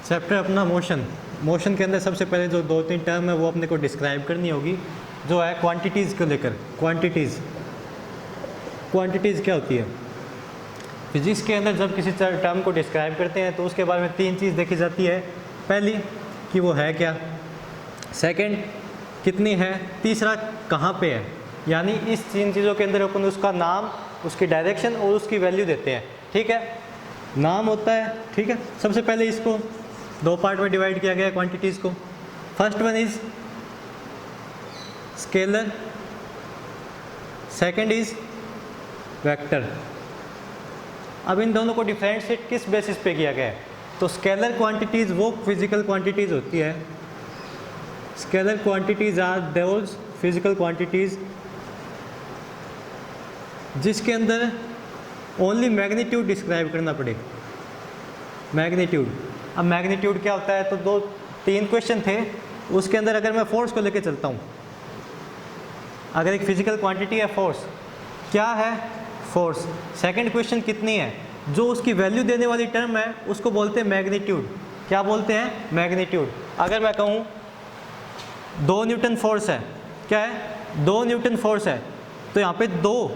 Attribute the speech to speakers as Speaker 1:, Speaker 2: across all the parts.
Speaker 1: Chapter अपना motion के अंदर सबसे पहले जो 2-3 टर्म है वो अपने को डिस्क्राइब करनी होगी, जो है क्वांटिटीज़ को लेकर। क्वांटिटीज़ क्या होती है? फिजिक्स के अंदर जब किसी टर्म को डिस्क्राइब करते हैं तो उसके बारे में 3 चीज़ देखी जाती है। पहली कि वो है क्या, सेकंड कितनी है, तीसरा कहाँ पे है। यानी इस 3 चीज़ों के अंदर अपन उसका नाम, उसकी डायरेक्शन और उसकी वैल्यू देते हैं। ठीक है, नाम होता है। ठीक है, सबसे पहले इसको 2 पार्ट में डिवाइड किया गया है क्वांटिटीज़ को। First one is scalar, second is vector. अब इन दोनों को डिफरेंशिएट किस बेसिस पे किया गया है? तो स्केलर क्वांटिटीज़ वो फिजिकल क्वांटिटीज़ होती है, scalar quantities are those physical quantities जिसके अंदर ओनली मैग्नीट्यूड डिस्क्राइब करना पड़े। मैग्नीट्यूड, अब मैग्नीट्यूड क्या होता है? तो 2-3 क्वेश्चन थे, उसके अंदर अगर मैं फोर्स को लेकर चलता हूँ, अगर एक फिजिकल क्वांटिटी है फोर्स, क्या है फोर्स, सेकंड क्वेश्चन कितनी है, जो उसकी वैल्यू देने वाली टर्म है उसको बोलते हैं मैग्नीट्यूड। क्या बोलते हैं? मैग्नीट्यूड। अगर मैं कहूँ 2 न्यूटन फोर्स है, क्या है? 2 न्यूटन फोर्स है, तो यहाँ पे 2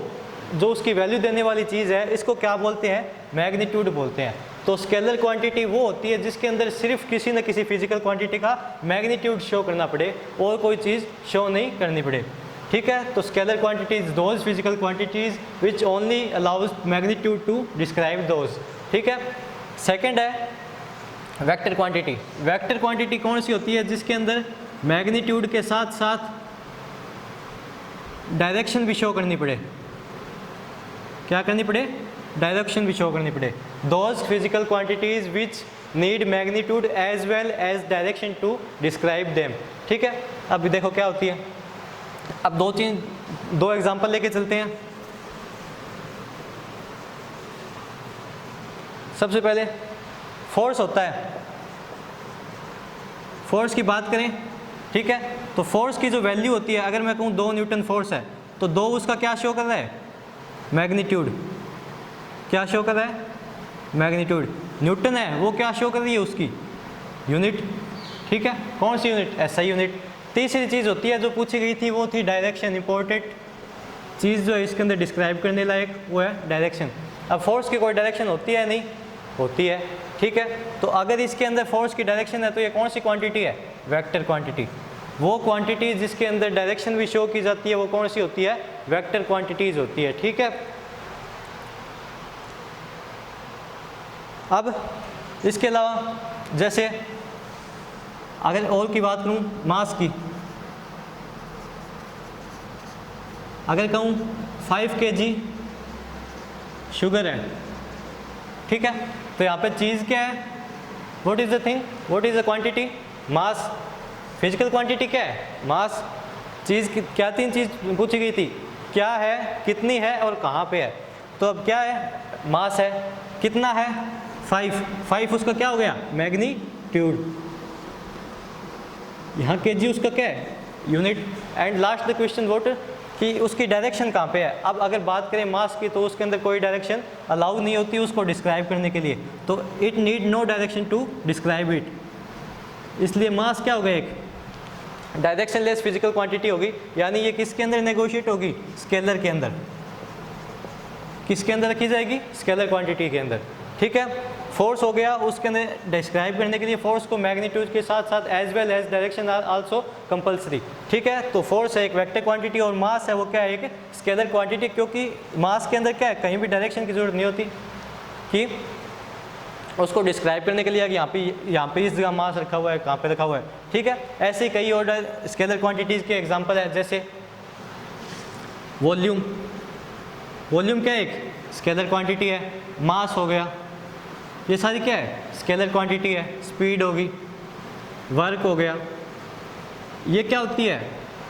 Speaker 1: जो उसकी वैल्यू देने वाली चीज़ है इसको क्या बोलते हैं? मैग्नीट्यूड बोलते हैं। तो स्केलर क्वांटिटी वो होती है जिसके अंदर सिर्फ किसी न किसी फिजिकल क्वांटिटी का मैग्नीट्यूड शो करना पड़े और कोई चीज़ शो नहीं करनी पड़े। ठीक है, तो scalar quantities those physical quantities which only allows magnitude to describe those. ठीक है, सेकंड है वेक्टर क्वांटिटी। वेक्टर क्वांटिटी कौन सी होती है? जिसके अंदर मैग्नीट्यूड के साथ साथ डायरेक्शन भी शो करनी पड़े। क्या करनी पड़े? डायरेक्शन भी शो करनी पड़े। Those physical quantities which need magnitude as well as direction to describe them. ठीक है, अब देखो क्या होती है। अब 2 एग्जांपल लेके चलते हैं। सबसे पहले फोर्स होता है, फोर्स की बात करें। ठीक है, तो फोर्स की जो वैल्यू होती है, अगर मैं कहूँ 2 न्यूटन फोर्स है तो 2 उसका क्या शो कर रहा है? मैग्नीट्यूड। क्या शो कर रहा है? मैग्नीट्यूड। न्यूटन है वो क्या शो कर रही है? उसकी यूनिट। ठीक है, कौन सी यूनिट? SI unit. तीसरी चीज़ होती है जो पूछी गई थी वो थी डायरेक्शन। इंपॉर्टेंट चीज़ जो है इसके अंदर डिस्क्राइब करने लायक वो है डायरेक्शन। अब फोर्स की कोई डायरेक्शन होती है? नहीं होती है। ठीक है, तो अगर इसके अंदर फोर्स की डायरेक्शन है तो ये कौन सी क्वांटिटी है? Vector quantity. वो क्वांटिटी जिसके अंदर डायरेक्शन भी शो की जाती है वो कौन सी होती है? वेक्टर क्वांटिटीज होती है। ठीक है, अब इसके अलावा जैसे अगर और की बात करूं, मास की, अगर कहूं 5 kg शुगर है, ठीक है, तो यहाँ पे चीज़ क्या है? What is the thing, what is the quantity? Mass. Physical quantity क्या है? मास। चीज़ क्या 3 चीज़ पूछी गई थी, क्या है, कितनी है और कहाँ पे है। तो अब क्या है? मास है। कितना है? 5 उसका क्या हो गया? मैग्नीट्यूड। यहाँ kg उसका क्या है? Unit. And last the question what, कि उसकी डायरेक्शन कहाँ पे है। अब अगर बात करें मास की तो उसके अंदर कोई डायरेक्शन अलाउ नहीं होती उसको डिस्क्राइब करने के लिए, तो it need no direction to describe it. इसलिए मास क्या होगा? एक डायरेक्शन लेस फिजिकल क्वांटिटी होगी। यानी ये किसके अंदर नेगोशिएट होगी? स्केलर के अंदर। किसके अंदर रखी जाएगी? स्केलर क्वांटिटी के अंदर। ठीक है, फोर्स हो गया, उसके अंदर डिस्क्राइब करने के लिए फोर्स को मैग्नीट्यूड के साथ साथ as well as direction are also compulsory. ठीक है, तो फोर्स है एक वेक्टर क्वांटिटी और मास है वो क्या है? एक स्केलर क्वांटिटी। क्योंकि मास के अंदर क्या है? कहीं भी डायरेक्शन की जरूरत नहीं होती कि उसको डिस्क्राइब करने के लिए कि यहाँ पे इस जगह मास रखा हुआ है, कहाँ पे रखा हुआ है। ठीक है, ऐसे कई और स्केलर क्वांटिटीज़ के एग्जाम्पल है, जैसे वॉल्यूम। वॉल्यूम क्या है? एक स्केलर क्वांटिटी है। मास हो गया, ये सारी क्या है? स्केलर क्वांटिटी है। स्पीड होगी, वर्क हो गया, ये क्या होती है?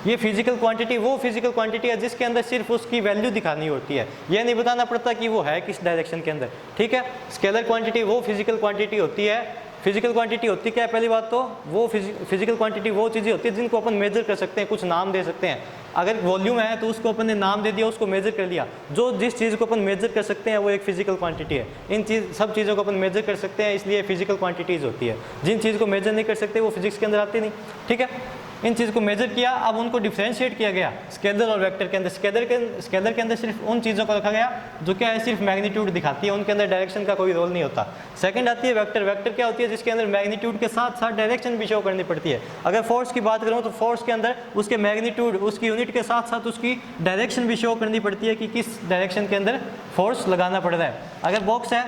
Speaker 1: ये फिजिकल क्वांटिटी वो फिजिकल क्वांटिटी है जिसके अंदर सिर्फ उसकी वैल्यू दिखानी होती है, ये नहीं बताना पड़ता कि वो है किस डायरेक्शन के अंदर। ठीक है, स्केलर क्वांटिटी वो फिजिकल क्वांटिटी होती है। फिजिकल क्वांटिटी होती क्या है? पहली बात तो वो फिजिकल क्वांटिटी वो चीज़ें होती है जिनको अपन मेजर कर सकते हैं, कुछ नाम दे सकते हैं। अगर वॉल्यूम है तो उसको अपन ने नाम दे दिया, उसको मेजर कर लिया। जो जिस चीज़ को अपन मेजर कर सकते हैं वो एक फिजिकल क्वांटिटी है। इन सब चीज़ों को अपन मेजर कर सकते हैं, इसलिए फिजिकल क्वांटिटीज़ होती है। जिन चीज़ को मेजर नहीं कर सकते वो फिजिक्स के अंदर आती नहीं, ठीक है। इन चीज़ को मेजर किया, अब उनको डिफरेंशिएट किया गया स्केलर और वेक्टर के अंदर। स्केलर के अंदर सिर्फ उन चीज़ों को रखा गया जो क्या है, सिर्फ मैग्नीट्यूड दिखाती है, उनके अंदर डायरेक्शन का कोई रोल नहीं होता। सेकंड आती है वेक्टर। वेक्टर क्या होती है, जिसके अंदर मैग्नीट्यूड के साथ साथ डायरेक्शन भी शो करनी पड़ती है। अगर फोर्स की बात करूँ तो फोर्स के अंदर उसके मैग्नीट्यूड, उसकी यूनिट के साथ साथ उसकी डायरेक्शन भी शो करनी पड़ती है कि किस डायरेक्शन के अंदर फोर्स लगाना पड़ रहा है। अगर बॉक्स है,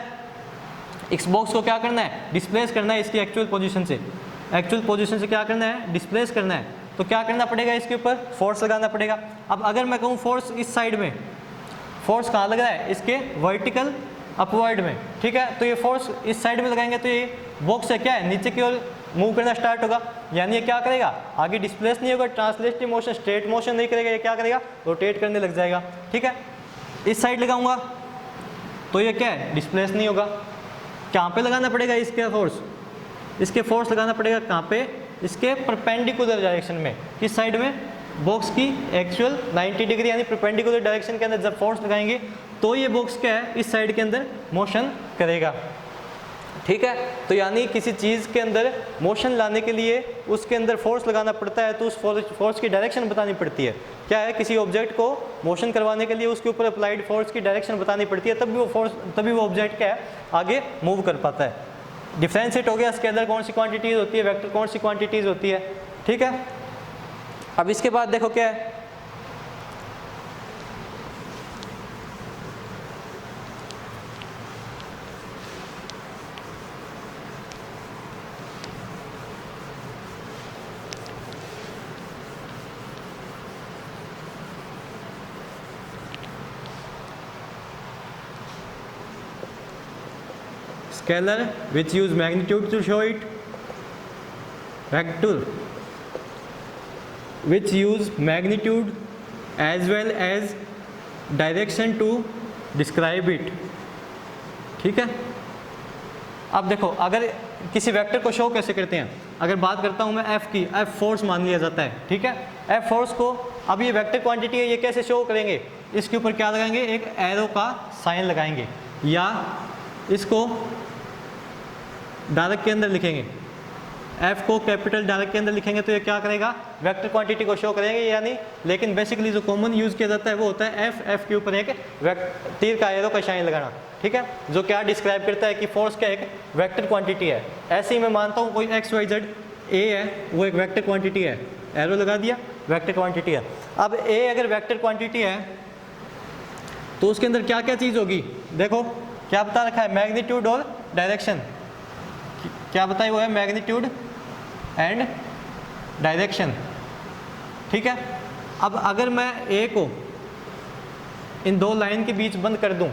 Speaker 1: इस बॉक्स को क्या करना है, डिस्प्लेस करना है इसकी एक्चुअल पोजीशन से। एक्चुअल पोजीशन से क्या करना है, डिस्प्लेस करना है। तो क्या करना पड़ेगा, इसके ऊपर फोर्स लगाना पड़ेगा। अब अगर मैं कहूँ फोर्स इस साइड में, फोर्स कहाँ लग रहा है, इसके वर्टिकल अपवर्ड में, ठीक है। तो ये फोर्स इस साइड में लगाएंगे तो ये बॉक्स है क्या है, नीचे की ओर मूव करना स्टार्ट होगा। यानी ये क्या करेगा, आगे डिस्प्लेस नहीं होगा, ट्रांसलेटिव मोशन, स्ट्रेट मोशन नहीं करेगा, ये क्या करेगा, रोटेट करने लग जाएगा, ठीक है। इस साइड लगाऊंगा तो ये क्या है, डिस्प्लेस नहीं होगा। कहाँ पे लगाना पड़ेगा इसके फोर्स, इसके फोर्स लगाना पड़ेगा कहाँ पे, इसके परपेंडिकुलर डायरेक्शन में। किस साइड में, बॉक्स की एक्चुअल 90 डिग्री यानी परपेंडिकुलर डायरेक्शन के अंदर जब फोर्स लगाएंगे तो ये बॉक्स क्या है, इस साइड के अंदर मोशन करेगा, ठीक है। तो यानी किसी चीज़ के अंदर मोशन लाने के लिए उसके अंदर फोर्स लगाना पड़ता है, तो उस फोर्स की डायरेक्शन बतानी पड़ती है। क्या है, किसी ऑब्जेक्ट को मोशन करवाने के लिए उसके ऊपर अप्लाइड फोर्स की डायरेक्शन बतानी पड़ती है, तभी वो ऑब्जेक्ट क्या है, आगे मूव कर पाता है। डिफरेंशिएट हो गया, स्केलर कौन सी क्वांटिटीज़ होती है, वेक्टर कौन सी क्वांटिटीज़ होती है, ठीक है। अब इसके बाद देखो क्या है, scalar which use magnitude to show it, vector which use magnitude as well as direction to describe it, ठीक है। अब देखो, अगर किसी वेक्टर को शो कैसे करते हैं, अगर बात करता हूँ मैं f की, f फोर्स मान लिया जाता है, ठीक है। f फोर्स को, अब ये वेक्टर क्वांटिटी है, ये कैसे शो करेंगे, इसके ऊपर क्या लगाएंगे, एक एरो का साइन लगाएंगे, या इसको डायरेक्ट के अंदर लिखेंगे, f को कैपिटल डायरेक्ट के अंदर लिखेंगे तो ये क्या करेगा, वेक्टर क्वांटिटी को शो करेंगे यानी। लेकिन बेसिकली जो कॉमन यूज़ किया जाता है वो होता है f के ऊपर एक तीर का एरो का साइन लगाना, ठीक है, जो क्या डिस्क्राइब करता है कि फोर्स क्या एक वेक्टर क्वांटिटी है। ऐसे ही मैं मानता हूँ कोई XYZ A है, वो एक वेक्टर क्वांटिटी है, एरो लगा दिया, वेक्टर क्वांटिटी है। अब A अगर वेक्टर क्वांटिटी है तो उसके अंदर क्या क्या चीज़ होगी, देखो क्या बता रखा है, मैग्नीट्यूड और डायरेक्शन। क्या बताया हुआ है, मैग्नीट्यूड एंड डायरेक्शन, ठीक है। अब अगर मैं A को इन दो लाइन के बीच बंद कर दूं,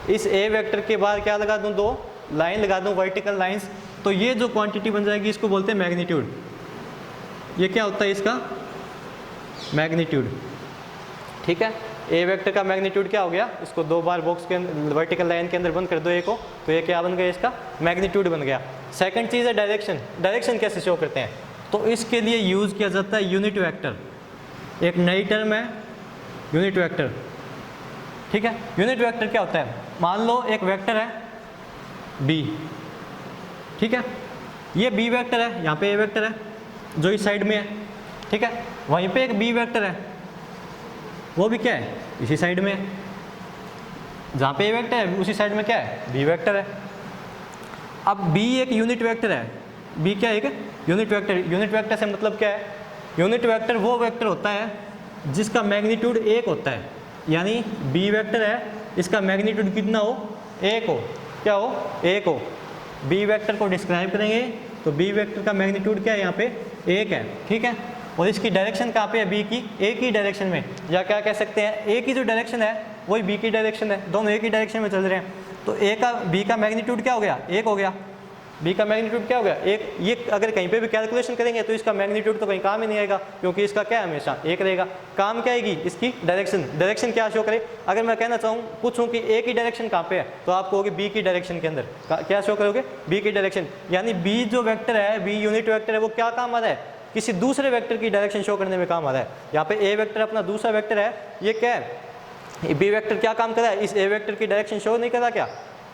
Speaker 1: इस A वेक्टर के बाद क्या लगा दूं, दो लाइन लगा दूं, वर्टिकल लाइंस, तो ये जो क्वांटिटी बन जाएगी इसको बोलते हैं मैग्नीट्यूड। ये क्या होता है, इसका मैग्नीट्यूड, ठीक है। A वेक्टर का मैग्नीट्यूड क्या हो गया, इसको दो बार बॉक्स के वर्टिकल लाइन के अंदर बंद कर दो A को, तो ये क्या बन गया, इसका मैग्नीट्यूड बन गया। सेकंड चीज़ है डायरेक्शन। डायरेक्शन कैसे शो करते हैं, तो इसके लिए यूज़ किया जाता है यूनिट वेक्टर। एक नई टर्म है यूनिट वेक्टर, ठीक है। यूनिट वेक्टर क्या होता है, मान लो एक वेक्टर है B, ठीक है, ये B वेक्टर है, यहाँ पे A वेक्टर है जो इस साइड में है, ठीक है। वहीं पे एक B वेक्टर है, वो भी क्या है, इसी साइड में है। जहाँ पे A वेक्टर है उसी साइड में क्या है, B वेक्टर है। अब B एक यूनिट वेक्टर है, B क्या है, एक यूनिट वेक्टर। यूनिट वेक्टर से मतलब क्या है, यूनिट वेक्टर वो वेक्टर होता है जिसका मैग्नीट्यूड 1 होता है, यानी B वेक्टर है, इसका मैग्नीट्यूड कितना हो, 1 हो, क्या हो, 1 हो। B वेक्टर को डिस्क्राइब करेंगे तो B वेक्टर का मैग्नीट्यूड क्या है, यहाँ पे 1 है, ठीक है। और इसकी डायरेक्शन कहाँ पे है, B की A की डायरेक्शन में, या क्या कह सकते हैं, A की जो डायरेक्शन है वही B की डायरेक्शन है, दोनों A की डायरेक्शन में चल रहे हैं। तो A का B का मैग्नीट्यूड क्या हो गया, 1 हो गया। B का मैग्नीट्यूड क्या हो गया, 1। ये अगर कहीं पे भी कैलकुलेशन करेंगे तो इसका मैग्नीट्यूड तो कहीं काम ही नहीं आएगा, क्योंकि इसका क्या है, हमेशा 1 रहेगा। काम क्या आएगी, इसकी डायरेक्शन। डायरेक्शन क्या शो करे, अगर मैं कहना चाहूँ, पूछूँ कि A की डायरेक्शन कहाँ पे है, तो आप कहोगे B की डायरेक्शन के अंदर। क्या शो करोगे, B की डायरेक्शन। यानी B जो वेक्टर है, B यूनिट वेक्टर है, वो क्या काम आ रहा है, किसी दूसरे वेक्टर की डायरेक्शन शो करने में काम आ रहा है। यहाँ पे ए वेक्टर अपना दूसरा वेक्टर है, ये क्या है, बी वेक्टर क्या काम कर रहा है, इस ए वेक्टर की डायरेक्शन शो नहीं कर रहा,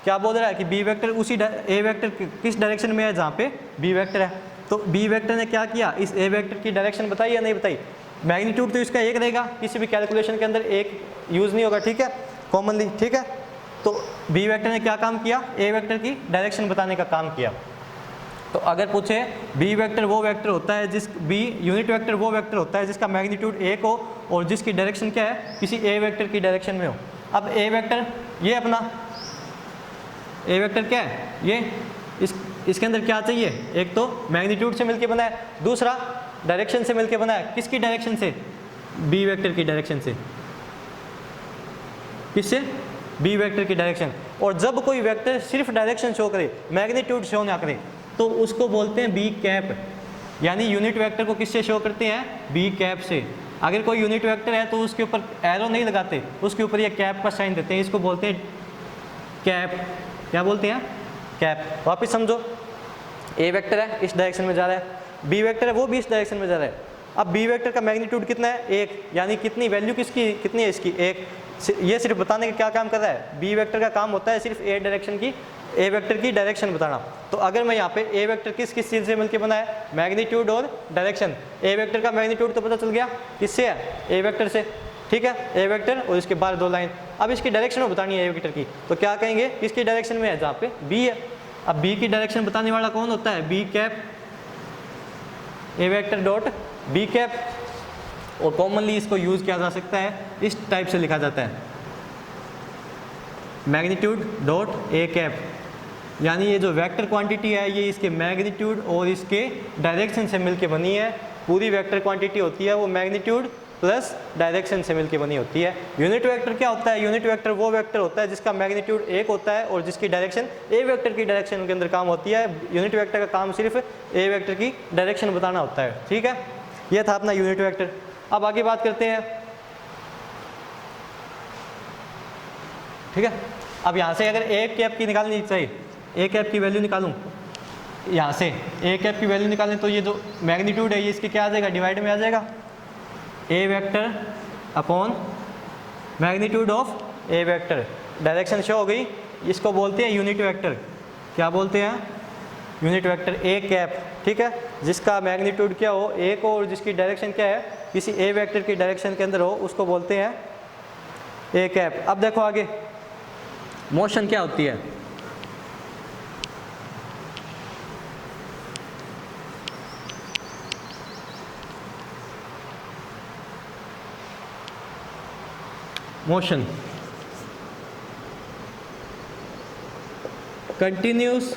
Speaker 1: क्या बोल रहा है कि बी वेक्टर उसी ए वेक्टर किस डायरेक्शन में है जहाँ पे बी वेक्टर है। तो बी वेक्टर ने क्या किया, इस ए वेक्टर की डायरेक्शन बताई या नहीं बताई। मैग्नीट्यूड तो इसका एक रहेगा, किसी भी कैलकुलेशन के अंदर एक यूज़ नहीं होगा, ठीक है, कॉमनली, ठीक है। तो बी वेक्टर ने क्या काम किया, ए वेक्टर की डायरेक्शन बताने का काम किया। तो अगर पूछे बी वेक्टर वो वेक्टर होता है जिस बी यूनिट वेक्टर वो वेक्टर होता है जिसका मैग्नीट्यूड एक हो और जिसकी डायरेक्शन क्या है, किसी ए वेक्टर की डायरेक्शन में हो। अब ए वेक्टर ये अपना ए वेक्टर क्या है, ये इसके अंदर क्या चाहिए, एक तो मैग्नीट्यूड से मिलके बना है, दूसरा डायरेक्शन से मिलके बना है। किसकी डायरेक्शन से, बी वेक्टर की डायरेक्शन से। किससे, बी वेक्टर की डायरेक्शन। और जब कोई वेक्टर सिर्फ डायरेक्शन शो करे, मैग्नीट्यूड शो ना करे, तो उसको बोलते हैं बी कैप। यानी यूनिट वेक्टर को किससे शो करते हैं, बी कैप से। अगर कोई यूनिट वेक्टर है तो उसके ऊपर एरो नहीं लगाते, उसके ऊपर ये कैप का साइन देते हैं, इसको बोलते हैं कैप। क्या बोलते हैं, कैप। वापिस समझो, ए वेक्टर है इस डायरेक्शन में जा रहा है, बी वेक्टर है वो भी इस डायरेक्शन में जा रहा है। अब बी वेक्टर का मैग्नीट्यूड कितना है, एक, यानी कितनी वैल्यू किसकी कितनी है, इसकी एक। ये सिर्फ बताने का क्या काम कर रहा है, बी वेक्टर का काम होता है सिर्फ ए डायरेक्शन की, ए वेक्टर की डायरेक्शन बताना। तो अगर मैं यहाँ पे ए वेक्टर किस किस चीज़ से मिलकर बना है, मैग्नीट्यूड और डायरेक्शन। ए वेक्टर का मैग्नीट्यूड तो पता चल गया किससे है, ए वेक्टर से, ठीक है, ए वेक्टर और इसके बाद दो लाइन। अब इसकी डायरेक्शन बतानी है ए वेक्टर की, तो क्या कहेंगे, किसकी डायरेक्शन में है, जहाँ पे बी है। अब बी की डायरेक्शन बताने वाला कौन होता है, बी कैप, ए वेक्टर डॉट बी कैप। और कॉमनली इसको यूज़ किया जा सकता है, इस टाइप से लिखा जाता है, मैग्नीट्यूड डॉट ए कैप। यानी ये जो वेक्टर क्वांटिटी है ये इसके मैग्नीट्यूड और इसके डायरेक्शन से मिलके बनी है। पूरी वेक्टर क्वांटिटी होती है वो मैग्नीट्यूड प्लस डायरेक्शन से मिलके बनी होती है। यूनिट वेक्टर क्या होता है, यूनिट वेक्टर वो वेक्टर होता है जिसका मैग्नीट्यूड एक होता है और जिसकी डायरेक्शन ए वेक्टर की डायरेक्शन के अंदर काम होती है। यूनिट वेक्टर का काम सिर्फ ए वेक्टर की डायरेक्शन बताना होता है, ठीक है। यह था अपना यूनिट वेक्टर। अब आगे बात करते हैं, ठीक है। अब यहाँ से अगर ए कैप की निकालनी चाहिए, ए कैप की वैल्यू निकालूं, यहाँ से ए कैप की वैल्यू निकालें तो ये जो मैग्नीट्यूड है ये इसके क्या आ जाएगा, डिवाइड में आ जाएगा, a vector upon magnitude of a vector. Direction show हो गई, इसको बोलते हैं यूनिट वेक्टर। क्या बोलते हैं, यूनिट वेक्टर ए कैप, ठीक है। जिसका मैग्नीट्यूड क्या हो, एक हो, और जिसकी डायरेक्शन क्या है, किसी ए वेक्टर की डायरेक्शन के अंदर हो, उसको बोलते हैं ए कैप। अब देखो आगे मोशन क्या होती है, motion continuous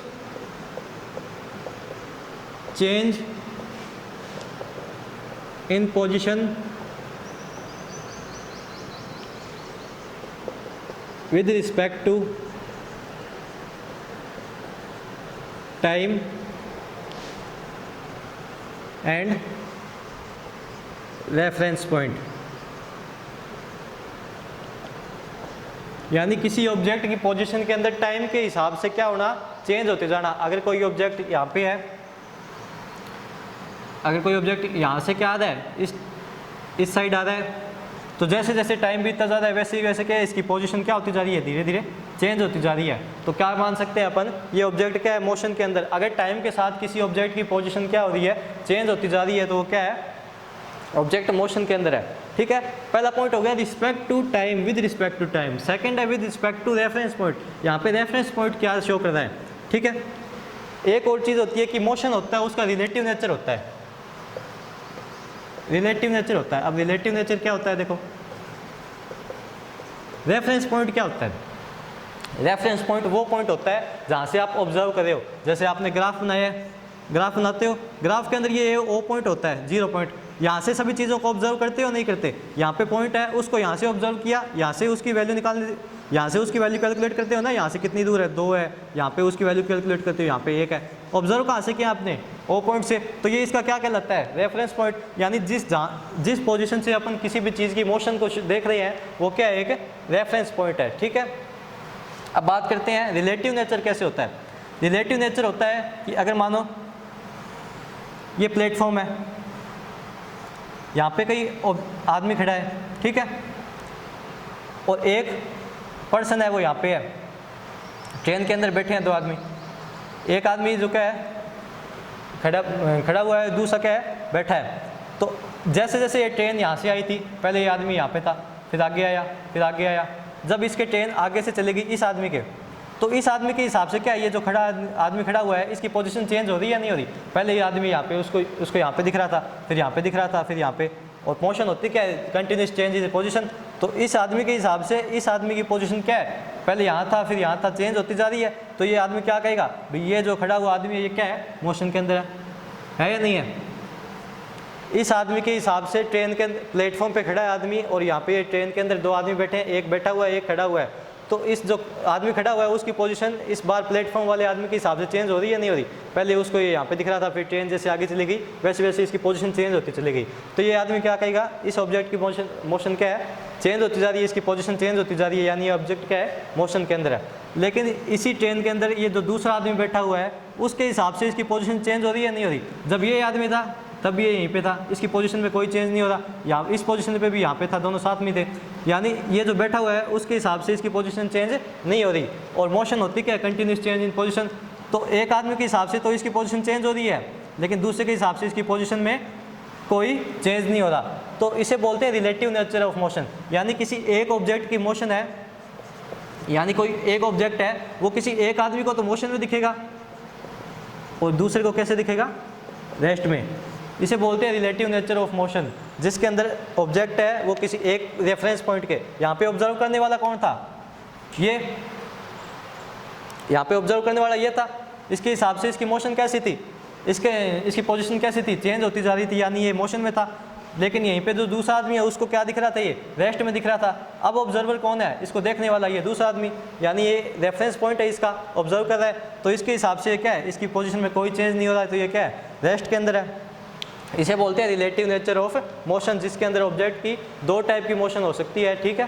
Speaker 1: change in position with respect to time and reference point। यानी किसी ऑब्जेक्ट की पोजीशन के अंदर टाइम के हिसाब से क्या होना, चेंज होते जाना। अगर कोई ऑब्जेक्ट यहाँ पे है, अगर कोई ऑब्जेक्ट यहाँ से क्या आ रहा है, इस साइड आ रहा है, तो जैसे जैसे टाइम बीतता जा रहा है वैसे वैसे क्या है, इसकी पोजीशन क्या होती जा रही है, धीरे धीरे चेंज होती जा रही है। तो क्या मान सकते हैं अपन, ये ऑब्जेक्ट क्या है, मोशन के अंदर। अगर टाइम के साथ किसी ऑब्जेक्ट की पोजीशन क्या हो रही है, चेंज होती जा रही है, तो वो क्या है, ऑब्जेक्ट मोशन के अंदर है, ठीक है। पहला पॉइंट हो गया respect to time, with respect to time. Second है with respect to reference point. यहाँ पे रेफरेंस पॉइंट क्या शो कर रहा है, ठीक है। एक और चीज़ होती है कि मोशन होता है उसका रिलेटिव नेचर होता है, रिलेटिव नेचर होता है। अब रिलेटिव नेचर क्या होता है, देखो रेफरेंस पॉइंट क्या होता है, रेफरेंस पॉइंट वो पॉइंट होता है जहाँ से आप ऑब्जर्व कर रहे हो। जैसे आपने ग्राफ बनाया है, ग्राफ बनाते हो, ग्राफ के अंदर ये ओ पॉइंट होता है, 0 पॉइंट। यहाँ से सभी चीज़ों को ऑब्जर्व करते हो नहीं करते, यहाँ पे पॉइंट है उसको यहाँ से ऑब्जर्व किया, यहाँ से उसकी वैल्यू निकालने, यहाँ से उसकी वैल्यू कैलकुलेट करते हो ना, यहाँ से कितनी दूर है, 2 है, यहाँ पे उसकी वैल्यू कैलकुलेट करते हो, यहाँ पे 1 है। ऑब्जर्व कहाँ से किया आपने, ओ पॉइंट से। तो ये इसका क्या कहलाता है, रेफरेंस पॉइंट। यानी जिस पोजीशन से अपन किसी भी चीज़ की मोशन को देख रहे हैं वो क्या है, एक रेफरेंस पॉइंट है, ठीक है। अब बात करते हैं रिलेटिव नेचर कैसे होता है। रिलेटिव नेचर होता है कि अगर मानो ये प्लेटफॉर्म है, यहाँ पे कई आदमी खड़ा है, ठीक है, और एक पर्सन है वो यहाँ पे है, ट्रेन के अंदर बैठे हैं दो आदमी, एक आदमी जो क्या है खड़ा हुआ है, दूसरा क्या है बैठा है। तो जैसे जैसे ये ट्रेन यहाँ से आई थी, पहले ये आदमी यहाँ पे था, फिर आगे आया, फिर आगे आया, जब इसके ट्रेन आगे से चलेगी इस आदमी के, तो इस आदमी के हिसाब से क्या ये जो आदमी खड़ा हुआ है इसकी पोजीशन चेंज हो रही है या नहीं हो रही। पहले ये आदमी यहाँ पे उसको यहाँ पे दिख रहा था, फिर यहाँ पे दिख रहा था, फिर यहाँ पे, और मोशन होती क्या है, कंटिन्यूस चेंज इन पोजीशन। तो इस आदमी के हिसाब से इस आदमी की पोजीशन क्या है, पहले यहाँ था फिर यहाँ था, चेंज होती जा रही है। तो ये आदमी क्या कहेगा भाई ये जो खड़ा हुआ आदमी है ये क्या है, मोशन के अंदर है या नहीं है। इस आदमी के हिसाब से ट्रेन के प्लेटफॉर्म पे खड़ा है आदमी, और यहाँ पे ट्रेन के अंदर दो आदमी बैठे हैं, एक बैठा हुआ है एक खड़ा हुआ है। तो इस जो आदमी खड़ा हुआ है उसकी पोजीशन इस बार प्लेटफॉर्म वाले आदमी के हिसाब से चेंज हो रही है या नहीं हो रही। पहले उसको ये यहाँ पे दिख रहा था, फिर ट्रेन जैसे आगे चली गई वैसे वैसे इसकी पोजीशन चेंज होती चली गई। तो ये आदमी क्या कहेगा, इस ऑब्जेक्ट की मोशन क्या है, चेंज होती जा रही है, इसकी पोजीशन चेंज होती जा रही है, यानी ये ऑब्जेक्ट क्या है, मोशन के अंदर है। लेकिन इसी ट्रेन के अंदर ये जो दूसरा आदमी बैठा हुआ है उसके हिसाब से इसकी पोजीशन चेंज हो रही है या नहीं हो रही। जब ये आदमी था तब ये यहीं पे था, इसकी पोजीशन में कोई चेंज नहीं हो रहा, यहाँ इस पोजीशन पे भी यहाँ पे था, दोनों साथ में थे, यानी ये जो बैठा हुआ है उसके हिसाब से इसकी पोजीशन चेंज नहीं हो रही। और मोशन होती क्या है, कंटिन्यूस चेंज इन पोजीशन। तो एक आदमी के हिसाब से तो इसकी पोजीशन चेंज हो रही है, लेकिन दूसरे के हिसाब से इसकी पोजीशन में कोई चेंज नहीं हो रहा। तो इसे बोलते हैं रिलेटिव नेचर ऑफ मोशन, यानी किसी एक ऑब्जेक्ट की मोशन है, यानी कोई एक ऑब्जेक्ट है वो किसी एक आदमी को तो मोशन में दिखेगा और दूसरे को कैसे दिखेगा, रेस्ट में। इसे बोलते हैं रिलेटिव नेचर ऑफ मोशन, जिसके अंदर ऑब्जेक्ट है वो किसी एक रेफरेंस पॉइंट के, यहाँ पे ऑब्जर्व करने वाला कौन था, ये यहाँ पे ऑब्जर्व करने वाला ये था, इसके हिसाब से इसकी मोशन कैसी थी, इसकी पोजीशन कैसी थी, चेंज होती जा रही थी, यानी ये मोशन में था। लेकिन यहीं पे जो दूसरा आदमी है उसको क्या दिख रहा था, ये रेस्ट में दिख रहा था। अब ऑब्जर्वर कौन है, इसको देखने वाला ये दूसरा आदमी, यानी ये रेफरेंस पॉइंट है इसका, ऑब्जर्व कर रहा है। तो इसके हिसाब से क्या है, इसकी पोजीशन में कोई चेंज नहीं हो रहा है, तो ये क्या है, रेस्ट के अंदर है। इसे बोलते हैं रिलेटिव नेचर ऑफ मोशन, जिसके अंदर ऑब्जेक्ट की दो टाइप की मोशन हो सकती है, ठीक है।